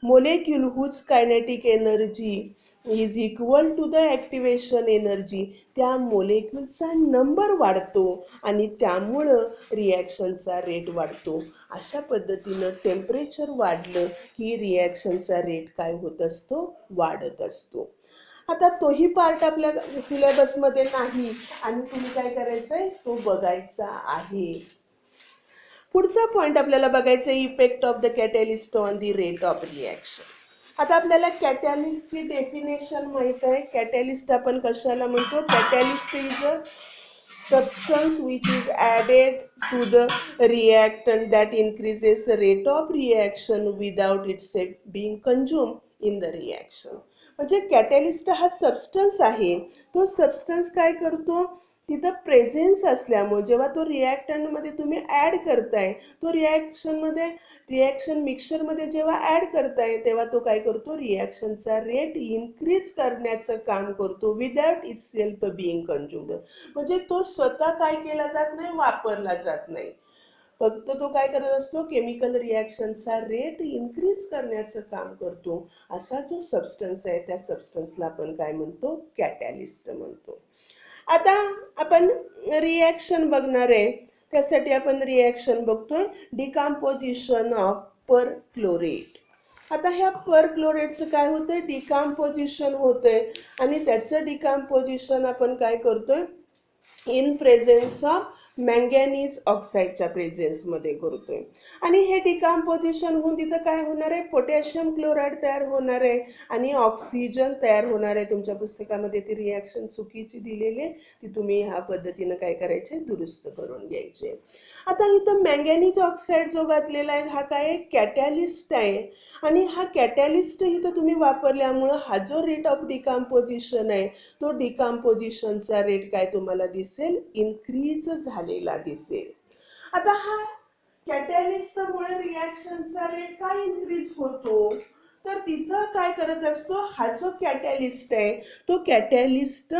A: molecule whose kinetic energy is equal to the activation energy, त्या मोलेक्युलचा नंबर वाढतो आणि त्यामुळं रिॲक्शनचा रेट वाढतो. अशा पद्धतीनं टेम्परेचर वाढलं की रिॲक्शनचा रेट काय होत असतो, वाढत असतो. आता तोही पार्ट आपल्या सिलेबसमध्ये नाही आणि तुम्ही काय करायचं आहे, तो बघायचा आहे. पुढचा पॉईंट आपल्याला बघायचा आहे effect of the catalyst on the rate of reaction. आता आपल्याला कॅटॅलिस्टची डेफिनेशन माहीत आहे. कॅटॅलिस्ट आपण कशाला म्हणतो, catalyst is a substance which is added to the reactant that increases the rate of reaction without itself being consumed in the reaction. म्हणजे कॅटॅलिस्ट हा सबस्टन्स आहे. तो सबस्टन्स काय करतो, तिथं प्रेझेन्स असल्यामुळे जेव्हा तो रिॲक्टंटमध्ये तुम्ही ॲड करताय, तो रिॲक्शन मिक्सचरमध्ये जेव्हा ॲड करताय तेव्हा तो काय करतो, रिॲक्शनचा रेट इन्क्रीज करण्याचं काम करतो without it self being consumed. म्हणजे तो स्वतः काय केला जात नाही, वापरला जात नाही. फक्त तो काय करत असतो, केमिकल रिॲक्शनचा रेट इन्क्रीज करण्याचं काम करतो. असा जो सबस्टन्स आहे त्या सबस्टन्सला आपण काय म्हणतो, कॅटॅलिस्ट म्हणतो. आता आपण रिॲक्शन बघणार आहे. त्यासाठी आपण रिॲक्शन बघतोय डिकम्पोजिशन ऑफ परक्लोरेट. आता ह्या परक्लोरेटचं काय होतंय, डिकम्पोजिशन होतंय आणि त्याचं डिकम्पोजिशन आपण काय करतोय, इन प्रेझेन्स ऑफ मँगॅनीज ऑक्साईडच्या प्रेझेन्समध्ये करतोय. आणि हे डिकम्पोजिशन होऊन तिथं काय होणार आहे, पोटॅशियम क्लोराईड तयार होणार आहे आणि ऑक्सिजन तयार होणार आहे. तुमच्या पुस्तकामध्ये ती रिॲक्शन चुकीची दिलेली आहे, ती तुम्ही ह्या पद्धतीनं काय करायचे, दुरुस्त करून घ्यायचे. आता इथं मँगॅनीज ऑक्साईड जो घातलेला आहे हा काय, कॅटॅलिस्ट आहे. आणि हा कॅटॅलिस्ट इथं तुम्ही वापरल्यामुळं हा जो रेट ऑफ डिकम्पोजिशन आहे तो डिकम्पोजिशनचा रेट काय तुम्हाला दिसेल, इन्क्रीज झालेला दिसेल. आता हा कॅटॅलिस्टमुळे रिॲक्शनचा रेट काय इन्क्रीज होतो, तर तिथं काय करत असतो, हा जो कॅटॅलिस्ट आहे तो कॅटॅलिस्ट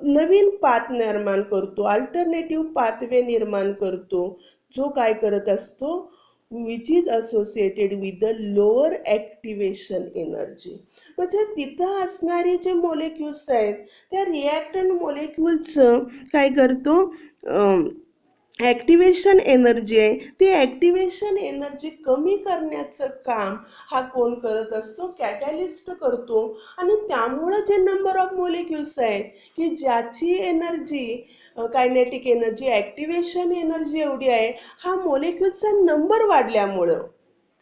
A: नवीन पाथ निर्माण करतो, अल्टरनेटिव्ह पाथवे निर्माण करतो, जो काय करत असतो, which is associated with the lower activation energy. म्हणजे तिथं असणारी जे मोलेक्युल्स आहेत त्या रिॲक्टंट मोलेक्युल्सचं काय करतो, ॲक्टिवेशन एनर्जी आहे ती ॲक्टिवेशन एनर्जी कमी करण्याचं काम हा कोण करत असतो, कॅटॅलिस्ट करतो. आणि त्यामुळं जे नंबर ऑफ मोलेक्युल्स आहेत की ज्याची energy kinetic energy, activation energy एवढी आहे, हा मोलेक्युल्सचा नंबर वाढल्यामुळं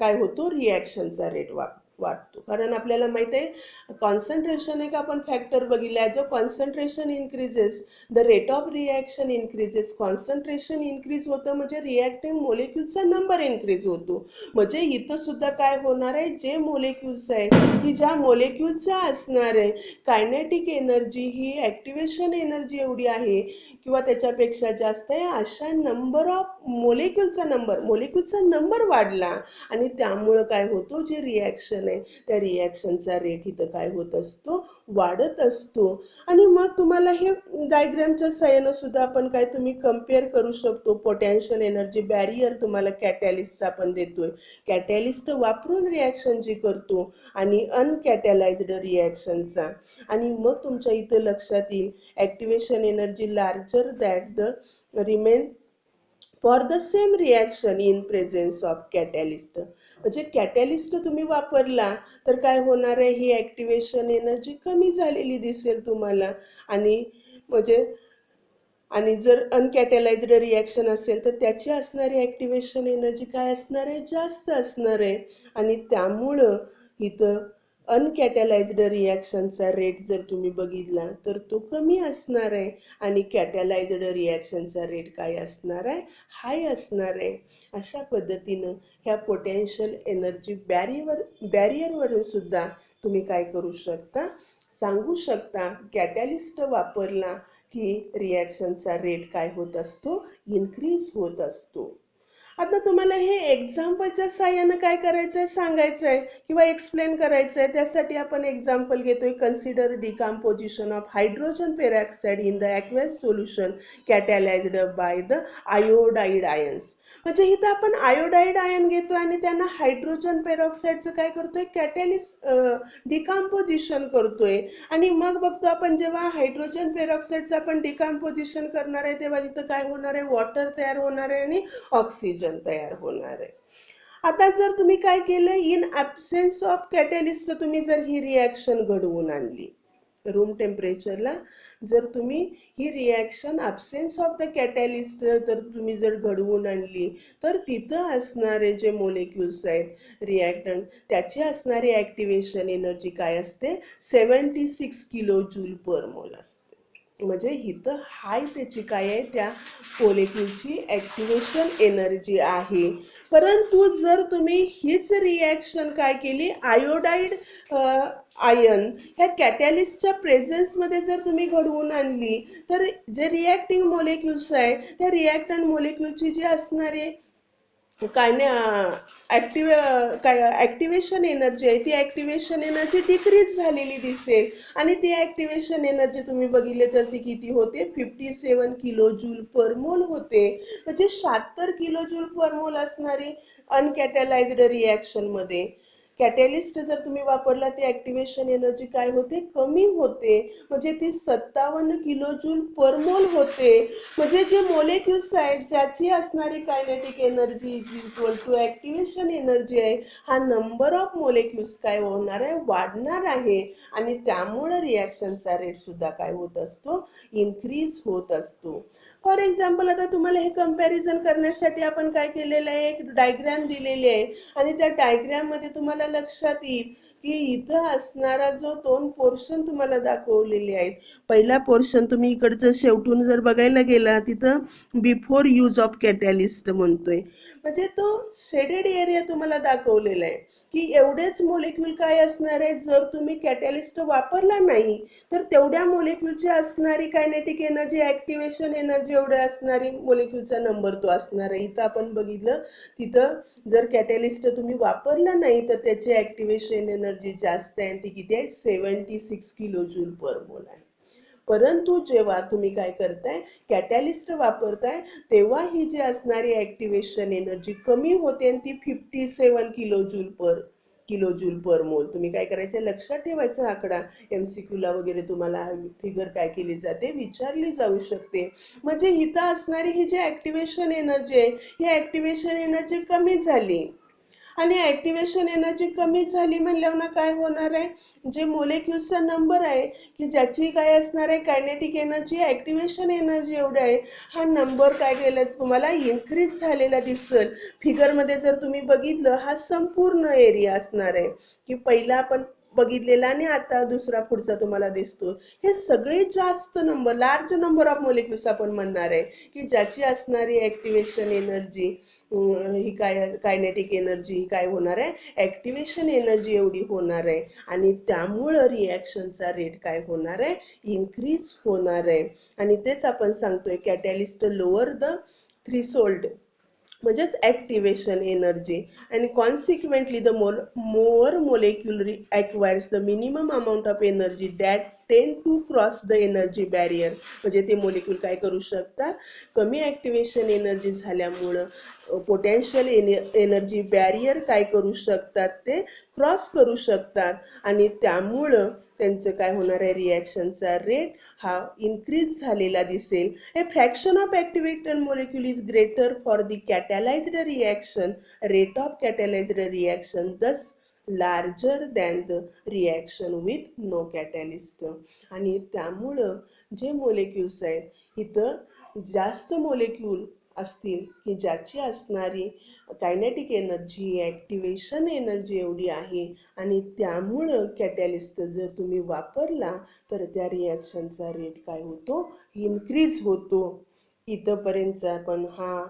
A: काय होतो, रिॲक्शनचा रेट वाढतो. कारण आपल्याला माहीत आहे कॉन्सन्ट्रेशन एक आपण फॅक्टर बघितला आहे, जो concentration increases the rate of reaction increases. Concentration increase होतं म्हणजे रिॲक्टिव्ह मोलेक्युल्सचा नंबर इन्क्रीज होतो. म्हणजे इथं सुद्धा काय होणार आहे, जे मोलेक्युल्स आहेत की ज्या मोलेक्युल्सच्या असणार आहे कायनेटिक एनर्जी ही ॲक्टिवेशन एनर्जी एवढी आहे किंवा त्याच्यापेक्षा जास्त आहे, अशा नंबर ऑफ मोलेक्युल्सचा नंबर वाढला आणि त्यामुळं काय होतो, जे रिॲक्शन आहे त्या रिॲक्शनचा रेट इथं काय होत असतो, वाढत असतो. आणि मग तुम्हाला हे डायग्रामच्या साहाय्यानं सुद्धा आपण काय तुम्ही कम्पेअर करू शकतो. पोटॅन्शियल एनर्जी बॅरियर तुम्हाला कॅटॅलिस्ट आपण देतोय, कॅटॅलिस्ट वापरून रिॲक्शन जी करतो आणि अनकॅटॅलाइज्ड रिॲक्शनचा. आणि मग तुमच्या इथं लक्षात येईल activation energy larger that the remain for the same reaction in presence of catalyst. म्हणजे कॅटॅलिस्ट तुम्ही वापरला तर काय होणार आहे, ही ॲक्टिवेशन एनर्जी कमी झालेली दिसेल तुम्हाला. आणि जर अनकॅटॅलाइज्ड रिॲक्शन असेल तर त्याची असणारी ॲक्टिवेशन एनर्जी काय असणार आहे, जास्त असणार आहे. आणि त्यामुळं इथं अनकॅटलाइज्ड रिॲक्शनचा रेट जर तुम्ही बघितला तर तो कमी असणार आहे आणि कॅटलाइज्ड रिॲक्शनचा रेट काय असणार आहे, हाय असणार आहे. अशा पद्धतीनं ह्या पोटेन्शियल एनर्जी बॅरियरवरून सुद्धा तुम्ही काय करू शकता, सांगू शकता कॅटॅलिस्ट वापरला की रिॲक्शनचा रेट काय होत असतो, इन्क्रीज होत असतो. आता तुम्हाला हे एक्झाम्पलच्या साहाय्यानं काय करायचं आहे सांगायचं आहे किंवा एक्सप्लेन करायचं आहे. त्यासाठी आपण एक्झाम्पल घेतोय, consider decomposition of hydrogen peroxide in the aqueous solution catalysed by the iodide ions. म्हणजे इथं आपण आयोडाइड आयन घेतोय आणि त्यांना हायड्रोजन पेरॉक्साईडचं काय करतोय, कॅटॅलिस्ट डिकम्पोजिशन करतोय. आणि मग बघतो आपण जेव्हा हायड्रोजन पेरॉक्साईडचं आपण डिकम्पोजिशन करणार आहे तेव्हा तिथं काय होणार आहे, वॉटर तयार होणार आहे आणि ऑक्सिजन तयार होणार आहे. आता जर तुम्ही काय केलं, इन ॲब्सेन्स ऑफ कॅटॅलिस्ट तुम्ही जर ही रिॲक्शन घडवून आणली रूम टेम्परेचरला, जर तुम्ही ही reaction absence of the catalyst तर तुम्ही जर घडवून आणली तर तिथं असणारे जे मोलेक्युल्स आहेत रिॲक्टंट त्याची असणारी ॲक्टिवेशन एनर्जी काय असते, 76 किलो जूल पर मोल असते. म्हणजे इथं हाय त्याची काय आहे, त्या मोलेक्युलची ॲक्टिवेशन एनर्जी आहे. परंतु जर तुम्ही हीच रिॲक्शन काय केली, आयोडाइड आयन ह्या कॅटॅलिस्टच्या प्रेझेन्समध्ये जर तुम्ही घडवून आणली तर जे रिॲक्टिंग मोलेक्युल्स आहे त्या रिॲक्टंट मोलेक्युलची जी असणारी काय ॲक्टिवेशन एनर्जी आहे ती ॲक्टिवेशन एनर्जी डिक्रीज झालेली दिसेल. आणि ती ॲक्टिवेशन एनर्जी तुम्ही बघितले तर ती किती होते, 57 किलो जूल पर मोल होते. म्हणजे 76 किलो जूल पर मोल असणारी अनकॅटलाइज्ड रिॲक्शनमध्ये कॅटॅलिस्ट जर तुम्ही वापरला ती ॲक्टिवेशन एनर्जी काय होते, कमी होते. म्हणजे ती 57 किलो जूल पर मोल होते. म्हणजे जे मोलेक्युल्स आहेत ज्याची असणारी kinetic energy equal to activation energy आहे, हा नंबर ऑफ मोलेक्युल्स काय होणार आहे, वाढणार आहे. आणि त्यामुळे रिॲक्शनचा रेट सुद्धा काय होत असतो, इन्क्रीज होत असतो. फॉर एक्झाम्पल आता तुम्हाला हे कंपॅरिझन करण्यासाठी आपण काय केलेलं आहे, एक डायग्रॅम दिलेली आहे आणि त्या डायग्रॅममध्ये तुम्हाला लक्षात येईल की इथं असणारा जो दोन पोर्शन तुम्हाला दाखवलेले आहेत. पहिला पोर्शन तुम्ही इकडचं शेवटून जर बघायला गेला तिथं बिफोर यूज ऑफ कॅटॅलिस्ट म्हणतोय. म्हणजे तो शेडेड एरिया तुम्हाला दाखवलेला आहे की एवढेच मोलेक्युल काय असणार आहे, जर तुम्ही कॅटॅलिस्ट वापरला नाही तर तेवढ्या मोलेक्युलची असणारी कायनेटिक एनर्जी, ॲक्टिवेशन एनर्जी एवढ्या असणारी मोलेक्युलचा नंबर तो असणार आहे. इथं आपण बघितलं तिथं जर कॅटॅलिस्ट तुम्ही वापरला नाही तर त्याची ॲक्टिवेशन एनर्जी जास्त आहे, ती किती आहे, 76 किलो जूल पर मोल आहे. परंतु जेव्हा तुम्ही काय करताय, कॅटॅलिस्ट वापरताय तेव्हा ही जी असणारी ॲक्टिवेशन एनर्जी कमी होते आणि ती 57 किलो जूल पर मोल. तुम्ही काय करायचं, लक्षात ठेवायचा आकडा. MCQला वगैरे तुम्हाला फिगर काय केली जाते, विचारली जाऊ शकते. म्हणजे इथं असणारी ही जी ॲक्टिवेशन एनर्जी आहे ही ॲक्टिवेशन एनर्जी कमी झाली आणि ॲक्टिवेशन एनर्जी कमी झाली म्हणल्यावर काय होणार आहे, जे मोलेक्युल्सचा नंबर आहे की ज्याची काय असणार आहे, कायनेटिक एनर्जी, ॲक्टिवेशन एनर्जी एवढं आहे, हा नंबर काय केला तुम्हाला इन्क्रीज झालेला दिसेल. फिगरमध्ये जर तुम्ही बघितलं हा संपूर्ण एरिया असणार आहे की पहिला आपण बघितलेला आणि आता दुसरा पुढचा तुम्हाला दिसतो. हे सगळे जास्त number, large number of molecules आपण म्हणणार आहे की ज्याची असणारी ॲक्टिवेशन एनर्जी ही कायनेटिक एनर्जी ही काय होणार आहे, ॲक्टिवेशन एनर्जी एवढी होणार आहे. आणि त्यामुळं रिॲक्शनचा रेट काय होणार आहे, इन्क्रीज होणार आहे. आणि तेच आपण सांगतोय कॅटॅलिस्ट लोअर द थ्रीशोल्ड म्हणजेच ॲक्टिवेशन एनर्जी आणि consequently the more molecule acquires the minimum amount of energy that tend to cross the energy barrier. म्हणजे ते मोलेक्युल काय करू शकतात, कमी ॲक्टिवेशन एनर्जी झाल्यामुळं पोटेन्शियल एनर्जी बॅरियर काय करू शकतात, ते क्रॉस करू शकतात आणि त्यामुळं त्यांचं काय होणार आहे, रिॲक्शनचा रेट हा इन्क्रीज झालेला दिसेल. A fraction of activated molecule is greater for the catalysed reaction, rate of catalysed reaction thus larger than the reaction with no catalyst. आणि त्यामुळं जे मोलेक्युल्स आहेत इथं जास्त मोलेक्युल असतील की ज्याची असणारी कायनेटिक एनर्जी, ॲक्टिवेशन एनर्जी एवढी आहे आणि त्यामुळं कॅटॅलिस्ट जर तुम्ही वापरला तर त्या रिॲक्शनचा रेट काय होतो, इन्क्रीज होतो. इथंपर्यंतचा आपण हा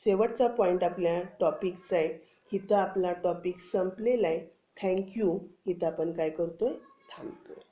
A: शेवटचा पॉईंट आपल्या टॉपिकचा आहे. इथं आपला टॉपिक संपलेला आहे. थँक्यू. इथं आपण काय करतोय, थांबतोय.